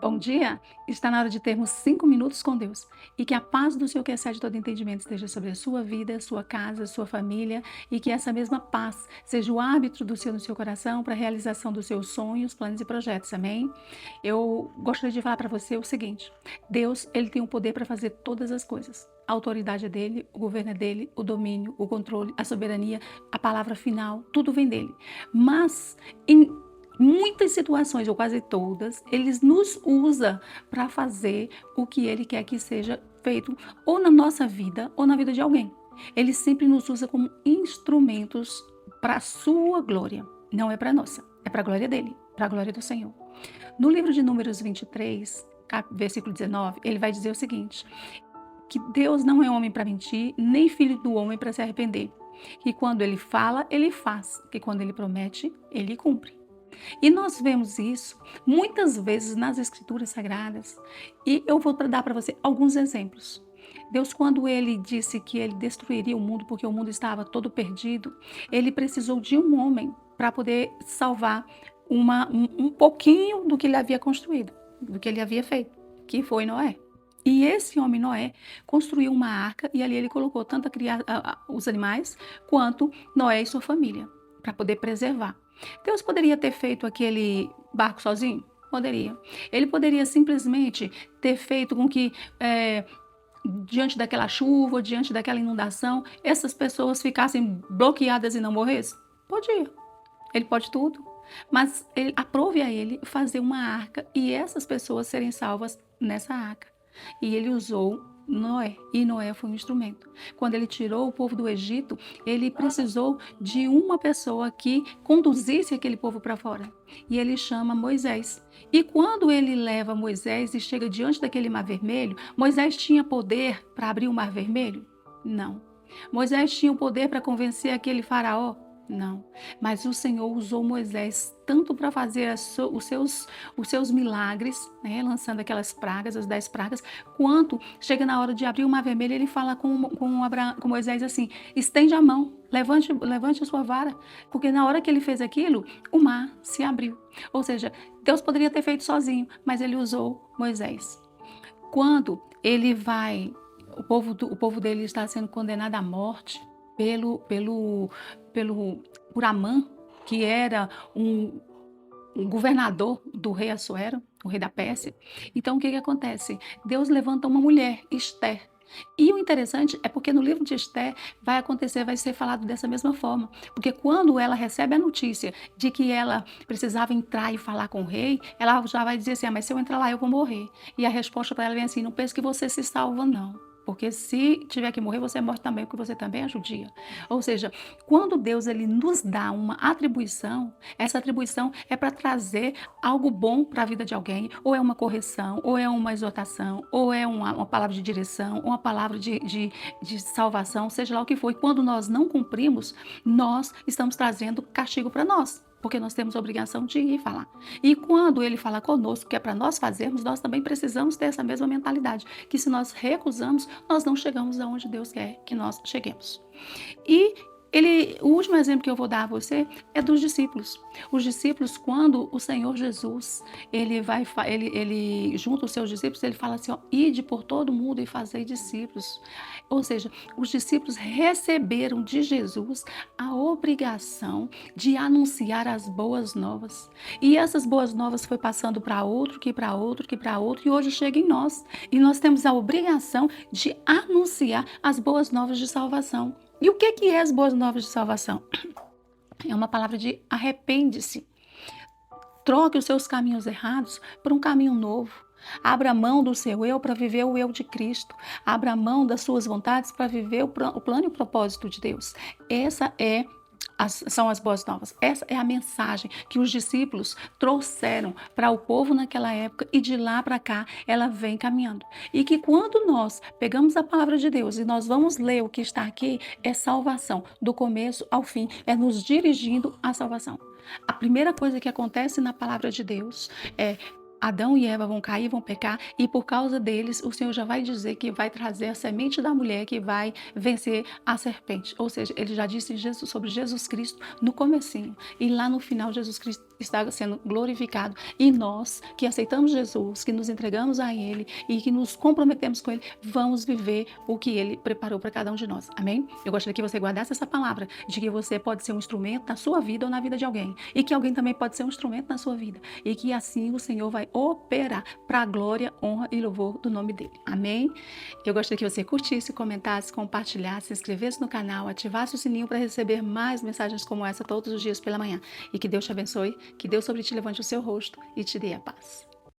Bom dia! Está na hora de termos 5 minutos com Deus e que a paz do Senhor, que excede todo entendimento, esteja sobre a sua vida, sua casa, sua família e que essa mesma paz seja o árbitro do Senhor no seu coração para a realização dos seus sonhos, planos e projetos. Amém? Eu gostaria de falar para você o seguinte: Deus, ele tem o poder para fazer todas as coisas. A autoridade é dele, o governo é dele, o domínio, o controle, a soberania, a palavra final, tudo vem dele. Mas em muitas situações, ou quase todas, ele nos usa para fazer o que ele quer que seja feito, ou na nossa vida, ou na vida de alguém. Ele sempre nos usa como instrumentos para a sua glória. Não é para a nossa, é para a glória dele, para a glória do Senhor. No livro de Números 23, versículo 19, ele vai dizer o seguinte: que Deus não é homem para mentir, nem filho do homem para se arrepender. Que quando ele fala, ele faz. Que quando ele promete, ele cumpre. E nós vemos isso muitas vezes nas Escrituras Sagradas. E eu vou dar para você alguns exemplos. Deus, quando ele disse que ele destruiria o mundo porque o mundo estava todo perdido, ele precisou de um homem para poder salvar um pouquinho do que ele havia construído, do que ele havia feito, que foi Noé. E esse homem Noé construiu uma arca e ali ele colocou tanto os animais quanto Noé e sua família, para poder preservar. Deus poderia ter feito aquele barco sozinho? Poderia. Ele poderia simplesmente ter feito com que, diante daquela chuva, diante daquela inundação, essas pessoas ficassem bloqueadas e não morressem? Podia. Ele pode tudo. Mas aprove a ele fazer uma arca e essas pessoas serem salvas nessa arca. E ele usou Noé, e Noé foi um instrumento. Quando ele tirou o povo do Egito, ele precisou de uma pessoa que conduzisse aquele povo para fora. E ele chama Moisés. E quando ele leva Moisés e chega diante daquele mar vermelho, Moisés tinha poder para abrir o mar vermelho? Não. Moisés tinha o poder para convencer aquele faraó? Não, mas o Senhor usou Moisés tanto para fazer os seus milagres, né, lançando aquelas pragas, as 10 pragas, quanto chega na hora de abrir o mar vermelho, ele fala com Moisés assim: estende a mão, levante a sua vara, porque na hora que ele fez aquilo, o mar se abriu. Ou seja, Deus poderia ter feito sozinho, mas ele usou Moisés. Quando ele vai, o povo dele está sendo condenado à morte pelo, pelo, por Amã, que era um governador do rei Assuero, o rei da Pérsia. Então, o que acontece? Deus levanta uma mulher, Esther. E o interessante é porque no livro de Esther vai ser falado dessa mesma forma. Porque quando ela recebe a notícia de que ela precisava entrar e falar com o rei, ela já vai dizer assim: mas se eu entrar lá eu vou morrer. E a resposta para ela vem assim: não pense que você se salva, não. Porque se tiver que morrer, você morre também, porque você também é judia. Ou seja, quando Deus ele nos dá uma atribuição, essa atribuição é para trazer algo bom para a vida de alguém, ou é uma correção, ou é uma exortação, ou é uma palavra de direção, uma palavra de salvação, seja lá o que for. E quando nós não cumprimos, nós estamos trazendo castigo para nós, porque nós temos a obrigação de ir falar. E quando ele fala conosco, que é para nós fazermos, nós também precisamos ter essa mesma mentalidade, que se nós recusamos, nós não chegamos aonde Deus quer que nós cheguemos. E o último exemplo que eu vou dar a você é dos discípulos. Os discípulos, quando o Senhor Jesus, ele junta os seus discípulos, ele fala assim: ó, ide por todo mundo e fazei discípulos. Ou seja, os discípulos receberam de Jesus a obrigação de anunciar as boas novas. E essas boas novas foi passando para outro, que para outro, que para outro, e hoje chega em nós. E nós temos a obrigação de anunciar as boas novas de salvação. E o que é as boas novas de salvação? É uma palavra de arrepende-se. Troque os seus caminhos errados por um caminho novo. Abra mão do seu eu para viver o eu de Cristo. Abra mão das suas vontades para viver o plano e o propósito de Deus. São as boas novas. Essa é a mensagem que os discípulos trouxeram para o povo naquela época e de lá para cá ela vem caminhando. E que quando nós pegamos a palavra de Deus e nós vamos ler o que está aqui, é salvação. Do começo ao fim, é nos dirigindo à salvação. A primeira coisa que acontece na palavra de Deus é: Adão e Eva vão cair, vão pecar, e por causa deles, o Senhor já vai dizer que vai trazer a semente da mulher que vai vencer a serpente. Ou seja, ele já disse sobre Jesus Cristo no comecinho. E lá no final, Jesus Cristo está sendo glorificado. E nós que aceitamos Jesus, que nos entregamos a Ele e que nos comprometemos com Ele, vamos viver o que Ele preparou para cada um de nós. Amém? Eu gostaria que você guardasse essa palavra de que você pode ser um instrumento na sua vida ou na vida de alguém. E que alguém também pode ser um instrumento na sua vida. E que assim o Senhor vai operar para a glória, honra e louvor do nome dEle. Amém? Eu gostaria que você curtisse, comentasse, compartilhasse, se inscrevesse no canal, ativasse o sininho para receber mais mensagens como essa todos os dias pela manhã. E que Deus te abençoe, que Deus sobre ti levante o seu rosto e te dê a paz.